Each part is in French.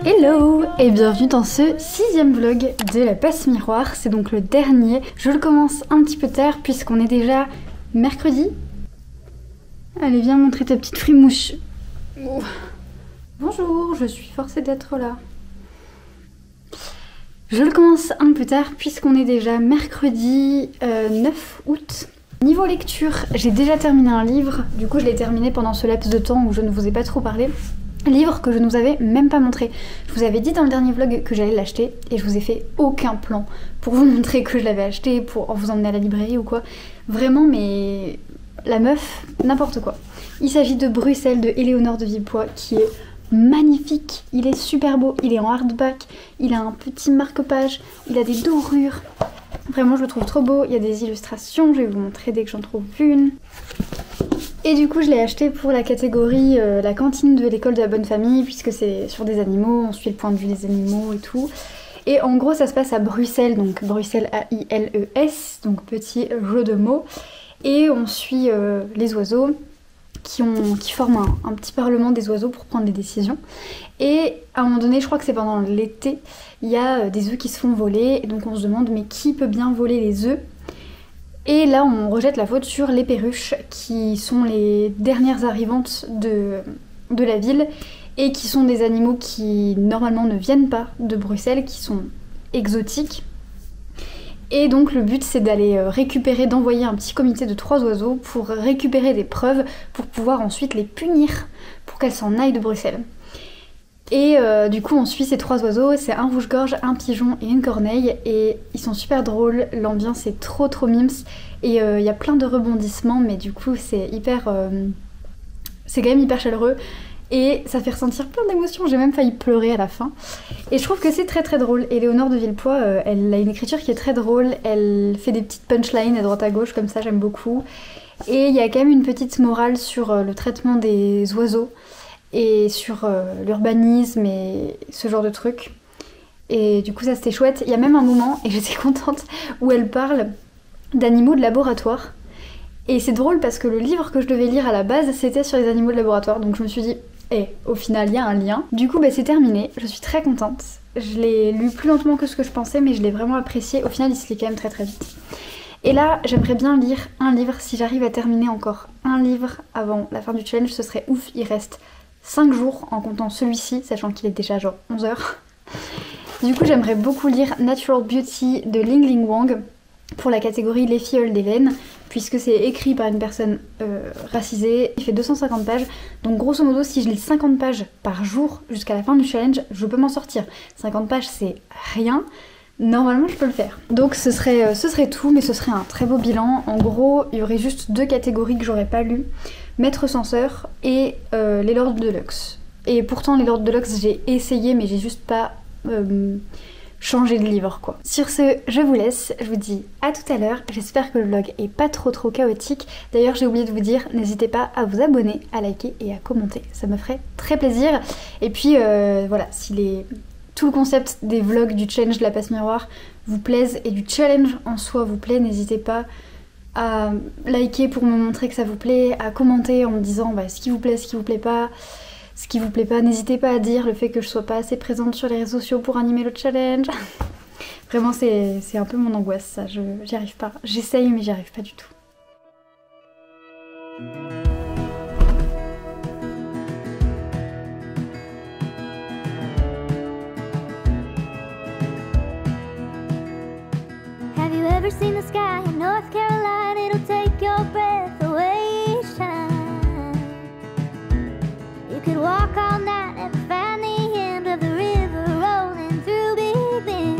Hello et bienvenue dans ce 6e vlog de la passe miroir, c'est donc le dernier. Je le commence un petit peu tard puisqu'on est déjà mercredi. Allez, viens montrer ta petite frimouche. Oh. Bonjour, je suis forcée d'être là. Je le commence un peu tard puisqu'on est déjà mercredi 9 août. Niveau lecture, j'ai déjà terminé un livre, du coup je l'ai terminé pendant ce laps de temps où je ne vous ai pas trop parlé. Livre que je ne vous avais même pas montré. Je vous avais dit dans le dernier vlog que j'allais l'acheter et je vous ai fait aucun plan pour vous montrer que je l'avais acheté, pour vous emmener à la librairie ou quoi. Vraiment, mais la meuf, n'importe quoi. Il s'agit de Bruxelles de Éléonore de Villepoix qui est magnifique. Il est super beau, il est en hardback, il a un petit marque-page, il a des dorures. Vraiment, je le trouve trop beau. Il y a des illustrations, je vais vous montrer dès que j'en trouve une. Et du coup, je l'ai acheté pour la catégorie la cantine de l'école de la bonne famille, puisque c'est sur des animaux, on suit le point de vue des animaux et tout. Et en gros, ça se passe à Bruxelles, donc Bruxelles A-I-L-E-S, donc petit jeu de mots. Et on suit les oiseaux qui forment un petit parlement des oiseaux pour prendre des décisions. Et à un moment donné, je crois que c'est pendant l'été, il y a des œufs qui se font voler. Et donc on se demande, mais qui peut bien voler les œufs ? Et là, on rejette la faute sur les perruches, qui sont les dernières arrivantes de la ville, et qui sont des animaux qui, normalement, ne viennent pas de Bruxelles, qui sont exotiques. Et donc le but, c'est d'aller récupérer, d'envoyer un petit comité de 3 oiseaux pour récupérer des preuves, pour pouvoir ensuite les punir, pour qu'elles s'en aillent de Bruxelles. Et du coup on suit ces 3 oiseaux, c'est un rouge-gorge, un pigeon et une corneille, et ils sont super drôles, l'ambiance est trop mims, et il y a plein de rebondissements, mais du coup c'est hyper... c'est quand même hyper chaleureux, et ça fait ressentir plein d'émotions, j'ai même failli pleurer à la fin. Et je trouve que c'est très drôle, et Éléonore de Villepoix, elle a une écriture qui est très drôle, elle fait des petites punchlines à droite à gauche, comme ça j'aime beaucoup. Et il y a quand même une petite morale sur le traitement des oiseaux, et sur l'urbanisme et ce genre de trucs. Et du coup ça c'était chouette. Il y a même un moment, et j'étais contente, où elle parle d'animaux de laboratoire. Et c'est drôle parce que le livre que je devais lire à la base c'était sur les animaux de laboratoire, donc je me suis dit, au final il y a un lien. Du coup c'est terminé, je suis très contente. Je l'ai lu plus lentement que ce que je pensais, mais je l'ai vraiment apprécié. Au final il se lit quand même très vite. Et là, j'aimerais bien lire un livre. Si j'arrive à terminer encore un livre avant la fin du challenge, ce serait ouf. Il reste 5 jours en comptant celui-ci, sachant qu'il est déjà genre 11 h. Du coup, j'aimerais beaucoup lire Natural Beauty de Ling Ling Wang pour la catégorie Les Filleuls d'Hélène, puisque c'est écrit par une personne racisée. Il fait 250 pages, donc grosso modo, si je lis 50 pages par jour jusqu'à la fin du challenge, je peux m'en sortir. 50 pages, c'est rien. Normalement, je peux le faire. Donc ce serait tout, mais ce serait un très beau bilan. En gros, il y aurait juste 2 catégories que j'aurais pas lues. Maître censeur et les Lords Deluxe. Et pourtant les Lords Deluxe j'ai essayé, mais j'ai juste pas changé de livre quoi. Sur ce, je vous laisse, je vous dis à tout à l'heure. J'espère que le vlog est pas trop chaotique. D'ailleurs j'ai oublié de vous dire, n'hésitez pas à vous abonner, à liker et à commenter. Ça me ferait très plaisir. Et puis voilà, si tout le concept des vlogs du challenge de la passe miroir vous plaise et du challenge en soi vous plaît, n'hésitez pas à liker pour me montrer que ça vous plaît, à commenter en me disant ce qui vous plaît, ce qui vous plaît pas, ce qui vous plaît pas. N'hésitez pas à dire le fait que je sois pas assez présente sur les réseaux sociaux pour animer le challenge. Vraiment c'est un peu mon angoisse ça, j'y arrive pas. J'essaye mais j'y arrive pas du tout. Have you ever seen the sky in North Carolina? It'll take your breath away each time. You could walk all night and find the end of the river rolling through Big Bend.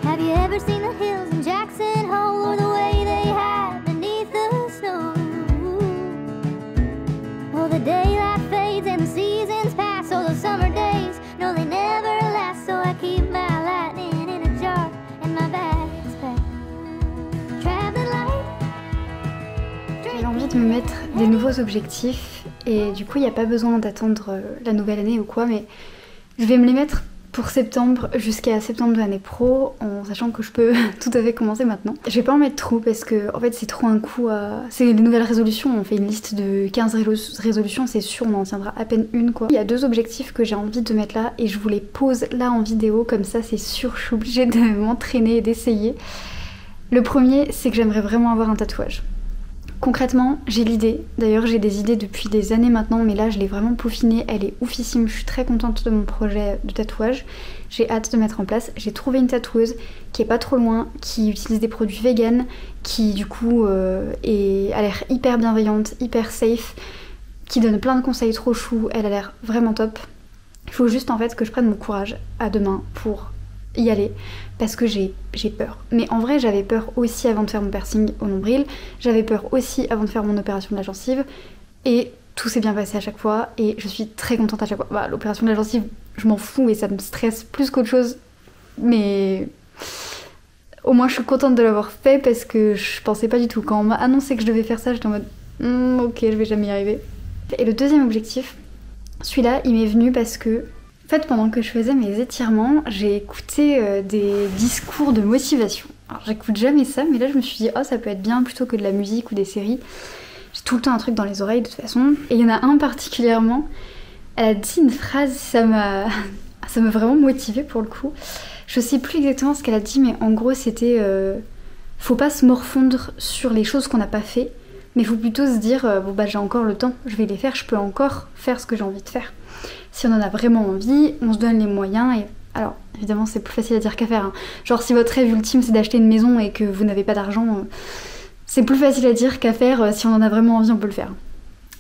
Have you ever seen the hills in Jackson Hole or the way they hide beneath the snow? Oh, the daylight fades and the seasons pass. Oh, those summer days, no, they never last. So I keep my lightning J'ai envie de me mettre des nouveaux objectifs et du coup il n'y a pas besoin d'attendre la nouvelle année ou quoi, mais je vais me les mettre pour septembre jusqu'à septembre de l'année pro, en sachant que je peux tout à fait commencer maintenant. Je vais pas en mettre trop parce que en fait c'est trop un coup à... C'est les nouvelles résolutions, on fait une liste de 15 résolutions, c'est sûr on en tiendra à peine une quoi. Il y a 2 objectifs que j'ai envie de mettre là et je vous les pose là en vidéo, comme ça c'est sûr je suis obligée de m'entraîner et d'essayer. Le premier c'est que j'aimerais vraiment avoir un tatouage. Concrètement, j'ai l'idée, d'ailleurs j'ai des idées depuis des années maintenant, mais là je l'ai vraiment peaufinée, elle est oufissime, je suis très contente de mon projet de tatouage, j'ai hâte de mettre en place. J'ai trouvé une tatoueuse qui est pas trop loin, qui utilise des produits vegan, qui du coup a l'air hyper bienveillante, hyper safe, qui donne plein de conseils trop choux, elle a l'air vraiment top. Il faut juste en fait que je prenne mon courage à deux mains pour y aller parce que j'ai peur. Mais en vrai j'avais peur aussi avant de faire mon piercing au nombril, j'avais peur aussi avant de faire mon opération de la gencive et tout s'est bien passé à chaque fois et je suis très contente à chaque fois. Bah, l'opération de la gencive je m'en fous et ça me stresse plus qu'autre chose, mais au moins je suis contente de l'avoir fait parce que je pensais pas du tout. Quand on m'a annoncé que je devais faire ça j'étais en mode ok je vais jamais y arriver. Et le deuxième objectif, celui-là il m'est venu parce que en fait, pendant que je faisais mes étirements, j'ai écouté des discours de motivation. Alors j'écoute jamais ça, mais là je me suis dit oh ça peut être bien plutôt que de la musique ou des séries. J'ai tout le temps un truc dans les oreilles de toute façon. Et il y en a un particulièrement, elle a dit une phrase, ça m'a vraiment motivée pour le coup. Je sais plus exactement ce qu'elle a dit, mais en gros c'était faut pas se morfondre sur les choses qu'on n'a pas fait, mais faut plutôt se dire bon bah j'ai encore le temps, je vais les faire, je peux encore faire ce que j'ai envie de faire. Si on en a vraiment envie, on se donne les moyens et... Alors, évidemment, c'est plus facile à dire qu'à faire. Hein. Genre, si votre rêve ultime, c'est d'acheter une maison et que vous n'avez pas d'argent, c'est plus facile à dire qu'à faire. Si on en a vraiment envie, on peut le faire.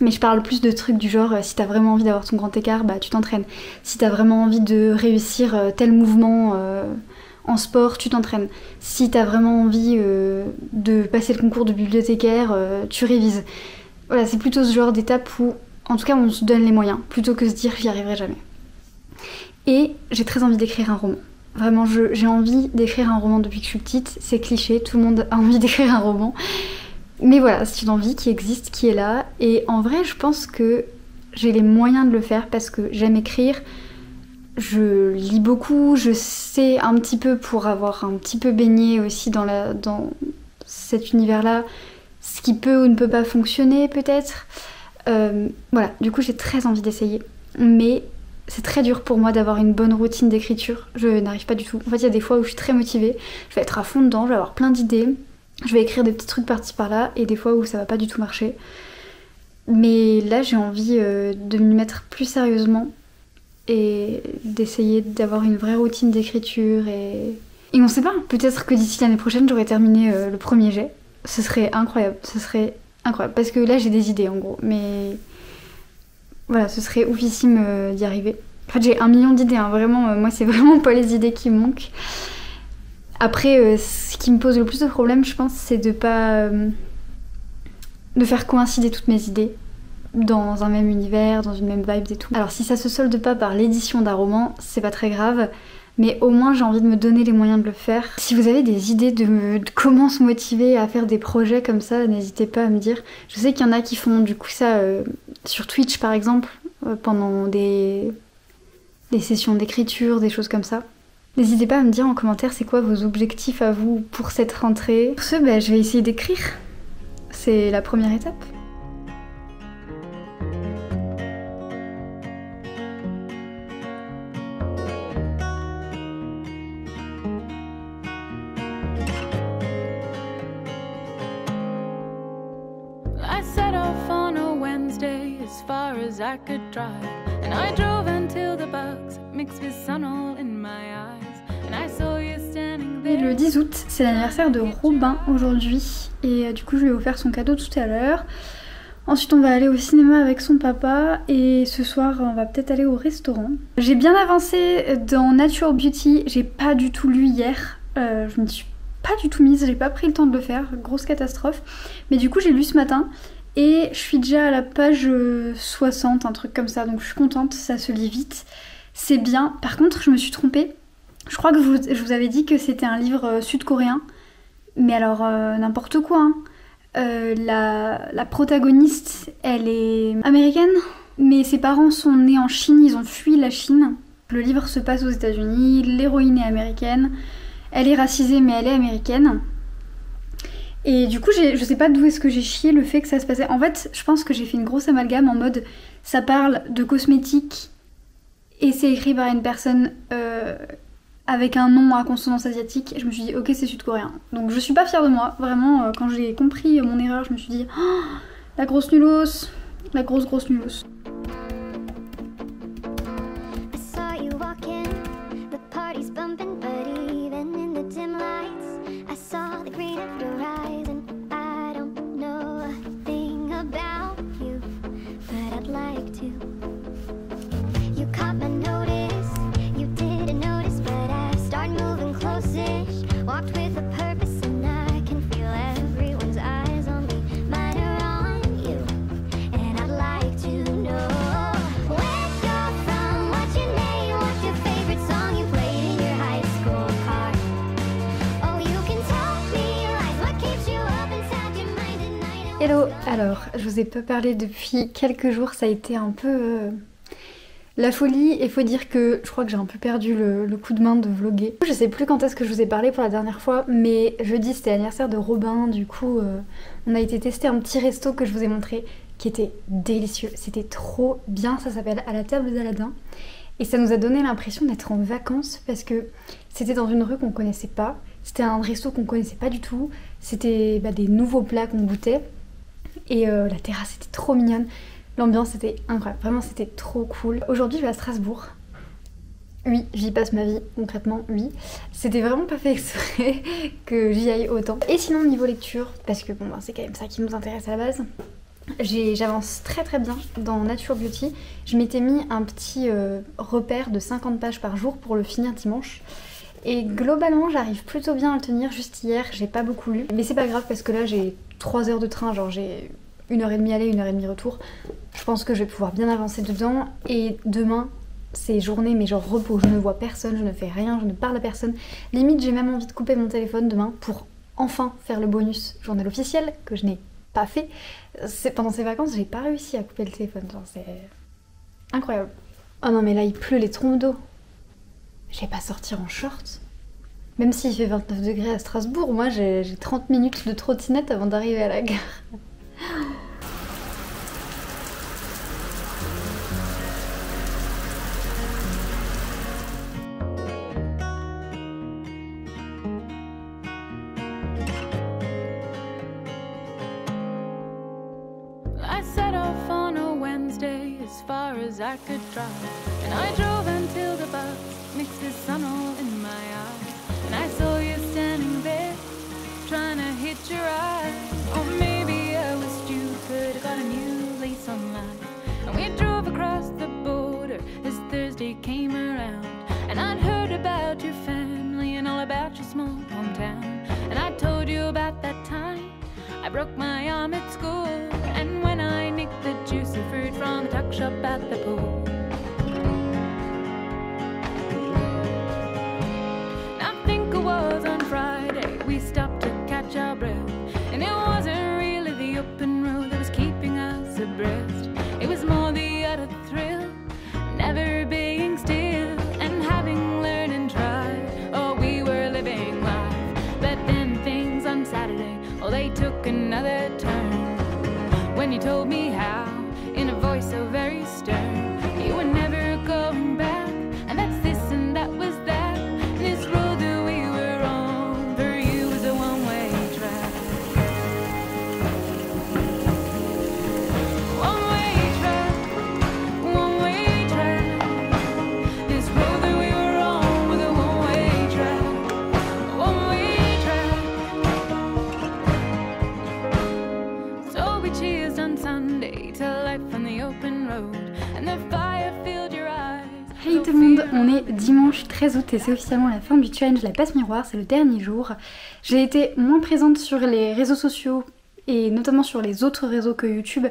Mais je parle plus de trucs du genre, si t'as vraiment envie d'avoir ton grand écart, bah tu t'entraînes. Si t'as vraiment envie de réussir tel mouvement en sport, tu t'entraînes. Si t'as vraiment envie de passer le concours de bibliothécaire, tu révises. Voilà, c'est plutôt ce genre d'étape où... En tout cas, on se donne les moyens, plutôt que se dire j'y arriverai jamais. Et j'ai très envie d'écrire un roman. Vraiment, j'ai envie d'écrire un roman depuis que je suis petite. C'est cliché, tout le monde a envie d'écrire un roman. Mais voilà, c'est une envie qui existe, qui est là. Et en vrai, je pense que j'ai les moyens de le faire parce que j'aime écrire. Je lis beaucoup, je sais un petit peu pour avoir un petit peu baigné aussi dans cet univers-là, ce qui peut ou ne peut pas fonctionner peut-être. Voilà, du coup j'ai très envie d'essayer, mais c'est très dur pour moi d'avoir une bonne routine d'écriture, je n'arrive pas du tout. En fait il y a des fois où je suis très motivée, je vais être à fond dedans, je vais avoir plein d'idées, je vais écrire des petits trucs par-ci par-là, et des fois où ça va pas du tout marcher. Mais là j'ai envie de m'y mettre plus sérieusement et d'essayer d'avoir une vraie routine d'écriture et on sait pas, peut-être que d'ici l'année prochaine j'aurai terminé le premier jet, ce serait incroyable, incroyable, parce que là j'ai des idées en gros, mais voilà, ce serait oufissime d'y arriver. En fait j'ai 1 million d'idées, hein, vraiment, moi c'est vraiment pas les idées qui me manquent. Après, ce qui me pose le plus de problèmes, je pense, c'est de pas... de faire coïncider toutes mes idées dans un même univers, dans une même vibe et tout. Alors si ça se solde pas par l'édition d'un roman, c'est pas très grave, mais au moins j'ai envie de me donner les moyens de le faire. Si vous avez des idées de comment se motiver à faire des projets comme ça, n'hésitez pas à me dire. Je sais qu'il y en a qui font du coup ça sur Twitch par exemple, pendant des sessions d'écriture, des choses comme ça. N'hésitez pas à me dire en commentaire c'est quoi vos objectifs à vous pour cette rentrée. Pour ce, je vais essayer d'écrire. C'est la première étape. I could drive, and I drove until the bugs mixed with sun all in my eyes, and I saw you standing there. Et le 10 août, c'est l'anniversaire de Robin aujourd'hui, et du coup je lui ai offert son cadeau tout à l'heure. Ensuite on va aller au cinéma avec son papa, et ce soir on va peut-être aller au restaurant. J'ai bien avancé dans Natural Beauty, j'ai pas du tout lu hier, je me suis pas du tout mise, j'ai pas pris le temps de le faire, grosse catastrophe, mais du coup j'ai lu ce matin. Et je suis déjà à la page 60, un truc comme ça, donc je suis contente, ça se lit vite, c'est bien. Par contre, je me suis trompée, je crois que je vous avais dit que c'était un livre sud-coréen, mais alors n'importe quoi. Hein. La protagoniste, elle est américaine, mais ses parents sont nés en Chine, ils ont fui la Chine, Le livre se passe aux États-Unis, l'héroïne est américaine, elle est racisée mais elle est américaine. Et du coup, je sais pas d'où est-ce que j'ai chié le fait que ça se passait. En fait, je pense que j'ai fait une grosse amalgame en mode ça parle de cosmétiques et c'est écrit par une personne avec un nom à consonance asiatique. Je me suis dit ok, c'est sud-coréen. Donc je suis pas fière de moi. Vraiment, quand j'ai compris mon erreur, je me suis dit oh, la grosse nulos, la grosse nulos. I saw you walking, the party's bumping, but even in the dim lights, I saw the green of your eyes, and I don't know a thing about you, but I'd like to. You caught my notice, you didn't notice, but I started moving close-ish, walked with a purpose, and I can feel everyone's eyes on me, mine are on you, and I'd like to know. Hello, alors je vous ai pas parlé depuis quelques jours, ça a été un peu la folie et faut dire que je crois que j'ai un peu perdu le coup de main de vlogger. Je sais plus quand est-ce que je vous ai parlé pour la dernière fois, mais jeudi c'était l'anniversaire de Robin, du coup on a été tester un petit resto que je vous ai montré qui était délicieux, c'était trop bien, ça s'appelle À la table d'Aladin et ça nous a donné l'impression d'être en vacances parce que c'était dans une rue qu'on connaissait pas, c'était un resto qu'on connaissait pas du tout, c'était des nouveaux plats qu'on goûtait. Et la terrasse était trop mignonne, l'ambiance était incroyable, vraiment c'était trop cool. Aujourd'hui je vais à Strasbourg. Oui, j'y passe ma vie, concrètement, oui. C'était vraiment pas fait exprès que j'y aille autant. Et sinon niveau lecture, parce que bon, c'est quand même ça qui nous intéresse à la base, j'avance très bien dans Nature Beauty. Je m'étais mis un petit repère de 50 pages par jour pour le finir dimanche. Et globalement j'arrive plutôt bien à le tenir, juste hier j'ai pas beaucoup lu. Mais c'est pas grave parce que là j'ai 3 heures de train, genre j'ai 1h30 aller, 1h30 retour. Je pense que je vais pouvoir bien avancer dedans. Et demain c'est journée mais genre repos, je ne vois personne, je ne fais rien, je ne parle à personne. Limite j'ai même envie de couper mon téléphone demain pour enfin faire le bonus journal officiel que je n'ai pas fait. Pendant ces vacances j'ai pas réussi à couper le téléphone, genre c'est incroyable. Oh non mais là il pleut les trompes d'eau. Je vais pas sortir en short. Même s'il fait 29 degrés à Strasbourg, moi j'ai 30 minutes de trottinette avant d'arriver à la gare. I set off on a Wednesday as far as I could drive, and I drove until the bugs mixed the sun all in my eyes, and I saw you standing there trying to hit your eyes. Or maybe I was stupid, got a new lace on life, and we drove across the border as Thursday came around, and I'd heard about your family and all about your small hometown, and I told you about that time I broke my arm at school, and when I nicked the juicy fruit from the tuck shop at the pool. I think it was on Friday we stopped to catch our breath, and it wasn't really the open road that was keeping us abreast. It was more the utter thrill, never being still, and having learned and tried. Oh, we were living life, but then things on Saturday, oh, they took another turn. When you told me how, in a voice so very stern, you were never going back, and that's this and that was that. This road that we were on, for you was a one-way track. One-way track, one-way track. This road that we were on was a one-way track, one-way track. So we cheersed on Sunday to life on the open road, and the fire filled your eyes. Hey tout le monde, on est dimanche 13 août et c'est officiellement la fin du challenge La Passe Miroir, c'est le dernier jour. J'ai été moins présente sur les réseaux sociaux et notamment sur les autres réseaux que YouTube,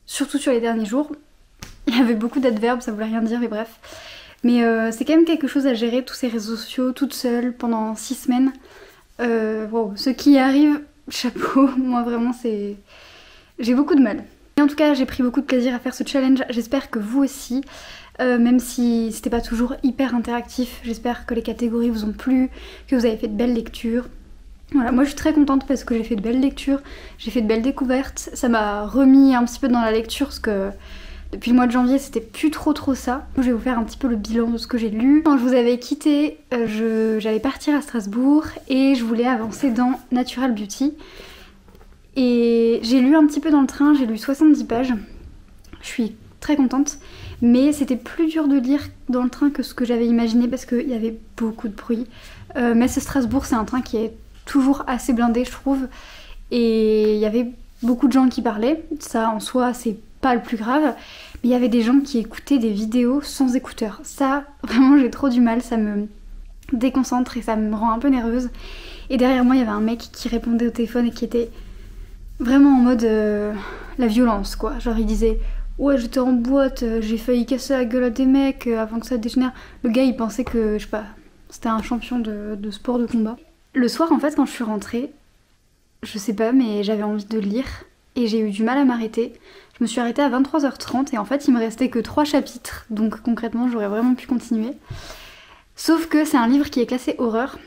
surtout sur les derniers jours. Il y avait beaucoup d'adverbes, ça voulait rien dire mais bref. Mais c'est quand même quelque chose à gérer tous ces réseaux sociaux toute seule pendant 6 semaines. Wow, ceux qui y arrivent, chapeau, moi vraiment c'est... J'ai beaucoup de mal. Et en tout cas, j'ai pris beaucoup de plaisir à faire ce challenge, j'espère que vous aussi. Même si c'était pas toujours hyper interactif, j'espère que les catégories vous ont plu, que vous avez fait de belles lectures. Voilà, moi je suis très contente parce que j'ai fait de belles lectures, j'ai fait de belles découvertes, ça m'a remis un petit peu dans la lecture parce que depuis le mois de janvier c'était plus trop ça. Je vais vous faire un petit peu le bilan de ce que j'ai lu. Quand je vous avais quitté, j'allais partir à Strasbourg et je voulais avancer dans Natural Beauty. Et j'ai lu un petit peu dans le train, j'ai lu 70 pages, je suis très contente. Mais c'était plus dur de lire dans le train que ce que j'avais imaginé parce qu'il y avait beaucoup de bruit. Metz-Strasbourg, c'est un train qui est toujours assez blindé, je trouve. Et il y avait beaucoup de gens qui parlaient. Ça, en soi, c'est pas le plus grave. Mais il y avait des gens qui écoutaient des vidéos sans écouteurs. Ça, vraiment, j'ai trop du mal. Ça me déconcentre et ça me rend un peu nerveuse. Et derrière moi, il y avait un mec qui répondait au téléphone et qui était vraiment en mode la violence, quoi. Genre, il disait... Ouais, j'étais en boîte, j'ai failli casser la gueule à des mecs avant que ça dégénère. Le gars, il pensait que, je sais pas, c'était un champion de sport de combat. Le soir, en fait, quand je suis rentrée, je sais pas, mais j'avais envie de lire et j'ai eu du mal à m'arrêter. Je me suis arrêtée à 23h30 et en fait, il me restait que 3 chapitres, donc concrètement, j'aurais vraiment pu continuer. Sauf que c'est un livre qui est classé horreur.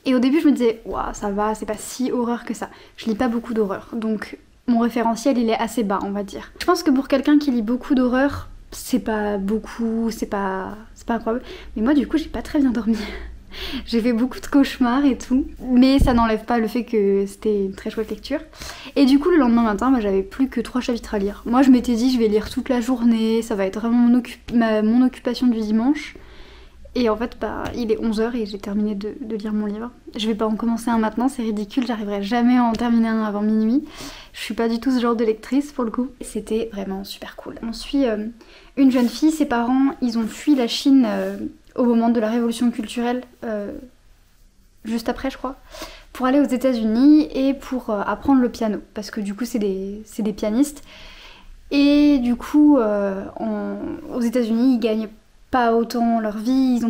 Et au début, je me disais, ouah, ça va, c'est pas si horreur que ça. Je lis pas beaucoup d'horreur, donc... Mon référentiel il est assez bas, on va dire. Je pense que pour quelqu'un qui lit beaucoup d'horreur, c'est pas beaucoup, c'est pas incroyable. Mais moi du coup j'ai pas très bien dormi. J'ai fait beaucoup de cauchemars et tout. Mais ça n'enlève pas le fait que c'était une très chouette lecture. Et du coup le lendemain matin, j'avais plus que 3 chapitres à lire. Moi je m'étais dit je vais lire toute la journée, ça va être vraiment mon occupation du dimanche. Et en fait, il est 11h et j'ai terminé de lire mon livre. Je vais pas en commencer un maintenant, c'est ridicule, j'arriverai jamais à en terminer un avant minuit. Je suis pas du tout ce genre de lectrice pour le coup. C'était vraiment super cool. On suit une jeune fille, ses parents, ils ont fui la Chine au moment de la révolution culturelle, juste après je crois, pour aller aux États-Unis et pour apprendre le piano. Parce que du coup, c'est des pianistes. Et du coup, aux États-Unis, ils gagnent pas autant leur vie,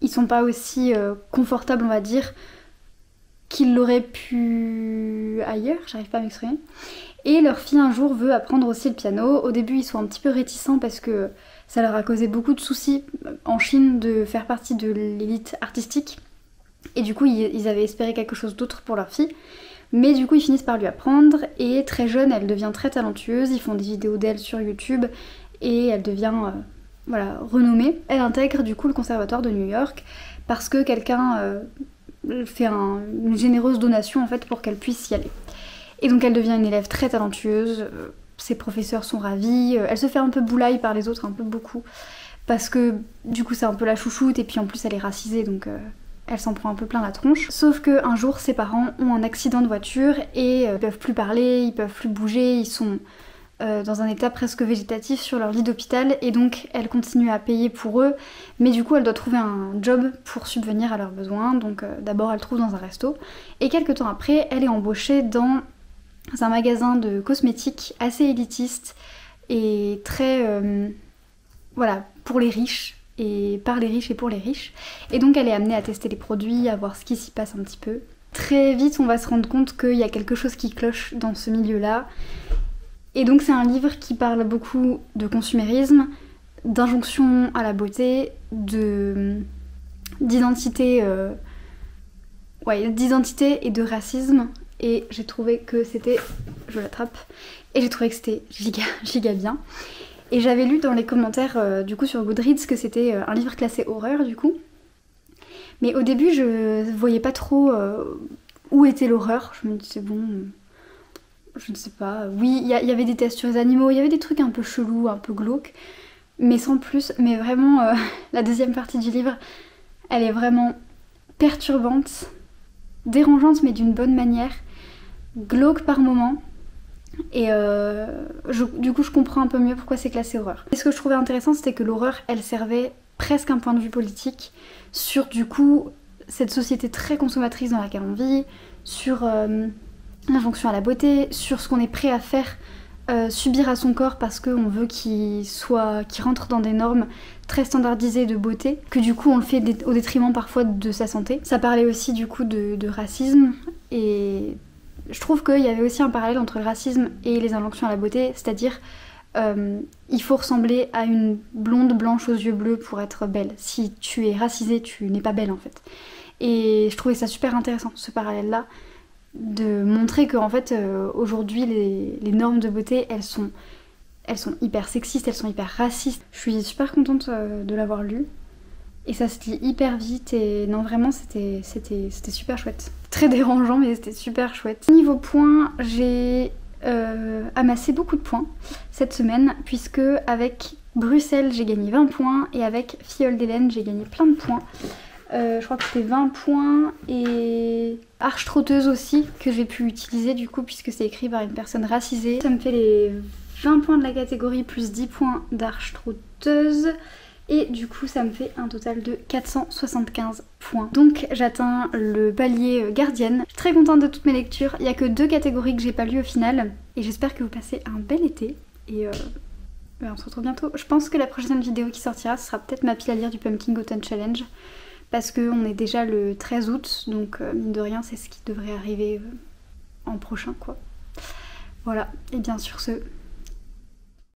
ils sont pas aussi confortables on va dire qu'ils l'auraient pu ailleurs, j'arrive pas à m'exprimer. Et leur fille un jour veut apprendre aussi le piano. Au début ils sont un petit peu réticents parce que ça leur a causé beaucoup de soucis en Chine de faire partie de l'élite artistique. Et du coup ils avaient espéré quelque chose d'autre pour leur fille. Mais du coup ils finissent par lui apprendre et très jeune elle devient très talentueuse, ils font des vidéos d'elle sur YouTube et elle devient... voilà, renommée. Elle intègre du coup le conservatoire de New York parce que quelqu'un fait une généreuse donation en fait pour qu'elle puisse y aller. Et donc elle devient une élève très talentueuse, ses professeurs sont ravis, elle se fait un peu boulaille par les autres, un peu beaucoup, parce que du coup c'est un peu la chouchoute et puis en plus elle est racisée donc elle s'en prend un peu plein la tronche. Sauf qu'un jour ses parents ont un accident de voiture et ils peuvent plus parler, ils peuvent plus bouger, ils sont... dans un état presque végétatif sur leur lit d'hôpital et donc elle continue à payer pour eux mais du coup elle doit trouver un job pour subvenir à leurs besoins donc d'abord elle trouve dans un resto et quelques temps après elle est embauchée dans un magasin de cosmétiques assez élitiste et très voilà pour les riches et par les riches et pour les riches et donc elle est amenée à tester les produits, à voir ce qui s'y passe un petit peu. Très vite on va se rendre compte qu'il y a quelque chose qui cloche dans ce milieu là. Et donc c'est un livre qui parle beaucoup de d'injonction à la beauté, d'identité et de racisme. Et j'ai trouvé que c'était... Je l'attrape. Et j'ai trouvé que c'était giga bien. Et j'avais lu dans les commentaires du coup sur Goodreads que c'était un livre classé horreur du coup. Mais au début je voyais pas trop où était l'horreur. Je me disais bon... Je ne sais pas, oui, il y avait des tests sur les animaux, il y avait des trucs un peu chelous, un peu glauques, mais sans plus. Mais vraiment, la deuxième partie du livre, elle est vraiment perturbante, dérangeante mais d'une bonne manière, glauque par moments. Et du coup, je comprends un peu mieux pourquoi c'est classé horreur. Et ce que je trouvais intéressant, c'était que l'horreur, elle servait presque un point de vue politique sur du coup cette société très consommatrice dans laquelle on vit, sur... l'injonction à la beauté, sur ce qu'on est prêt à faire subir à son corps parce qu'on veut qu'il rentre dans des normes très standardisées de beauté, que du coup on le fait au détriment parfois de sa santé. Ça parlait aussi du coup de racisme et je trouve qu'il y avait aussi un parallèle entre le racisme et les injonctions à la beauté, c'est-à-dire il faut ressembler à une blonde blanche aux yeux bleus pour être belle. Si tu es racisée, tu n'es pas belle en fait. Et je trouvais ça super intéressant, ce parallèle-là, de montrer qu'en fait, aujourd'hui, les normes de beauté, elles sont hyper sexistes, elles sont hyper racistes. Je suis super contente de l'avoir lu. Et ça se lit hyper vite et non, vraiment, c'était super chouette. Très dérangeant, mais c'était super chouette. Niveau points, j'ai amassé beaucoup de points cette semaine, puisque avec Bruxelles, j'ai gagné 20 points et avec Fiole d'Hélène, j'ai gagné plein de points. Je crois que c'était 20 points et Arche Trotteuse aussi, que j'ai pu utiliser du coup, puisque c'est écrit par une personne racisée. Ça me fait les 20 points de la catégorie plus 10 points d'Arche Trotteuse. Et du coup ça me fait un total de 475 points. Donc j'atteins le palier gardienne. Je suis très contente de toutes mes lectures. Il n'y a que 2 catégories que j'ai pas lues au final. Et j'espère que vous passez un bel été. Et on se retrouve bientôt. Je pense que la prochaine vidéo qui sortira, ce sera peut-être ma pile à lire du Pumpkin Autumn Challenge. Parce qu'on est déjà le 13 août. Donc mine de rien, c'est ce qui devrait arriver en prochain quoi. Voilà. Et bien sur ce...